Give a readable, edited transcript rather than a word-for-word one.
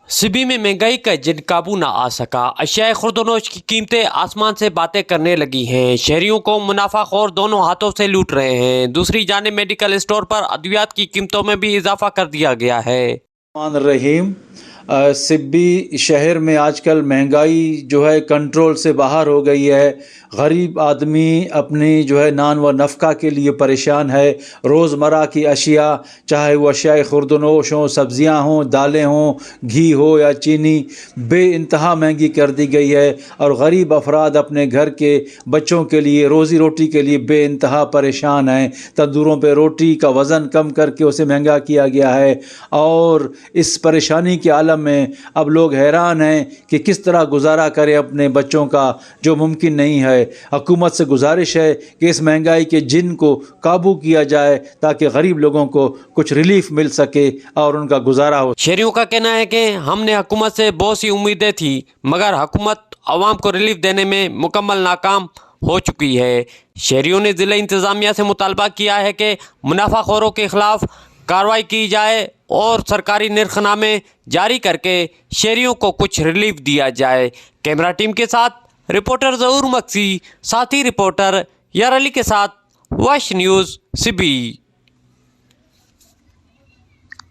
سبی میں مہنگائی کا جن قابو نہ آ سکا، اشیاء خورد و نوش کی قیمتیں آسمان سے باتیں کرنے لگی ہیں، شہریوں کو منافع خور دونوں ہاتھوں سے لوٹ رہے ہیں۔ دوسری جانب میڈیکل اسٹور پر ادویات کی قیمتوں میں بھی اضافہ کر دیا گیا ہے۔ الرحمن الرحیم۔ سبی شہر میں آج کل مہنگائی جو ہے کنٹرول سے باہر ہو گئی ہے۔ غریب آدمی اپنی جو ہے نان و نفقہ کے لیے پریشان ہے۔ روزمرہ کی اشیاء، چاہے وہ اشیاء خورد و نوش ہوں، سبزیاں ہوں، دالیں ہوں، گھی ہو یا چینی، بے انتہا مہنگی کر دی گئی ہے، اور غریب افراد اپنے گھر کے بچوں کے لیے روزی روٹی کے لیے بے انتہا پریشان ہیں۔ تندوروں پہ روٹی کا وزن کم کر کے اسے مہنگا کیا گیا ہے، اور اس پریشانی کے عالم میں اب لوگ حیران ہیں کہ کس طرح گزارا کریں اپنے بچوں کا، جو ممکن نہیں ہے۔ حکومت سے گزارش ہے کہ اس مہنگائی کے جن کو قابو کیا جائے تاکہ غریب لوگوں کو کچھ ریلیف مل سکے اور ان کا گزارا ہو۔ شہریوں کا کہنا ہے کہ ہم نے حکومت سے بہت سی امیدیں تھیں، مگر حکومت عوام کو ریلیف دینے میں مکمل ناکام ہو چکی ہے۔ شہریوں نے ضلع انتظامیہ سے مطالبہ کیا ہے کہ منافع خوروں کے خلاف کارروائی کی جائے اور سرکاری نرخ نامے جاری کر کے شہریوں کو کچھ ریلیف دیا جائے۔ کیمرہ ٹیم کے ساتھ رپورٹر ظہور مکسی، ساتھی رپورٹر یار علی کے ساتھ واش نیوز سبی۔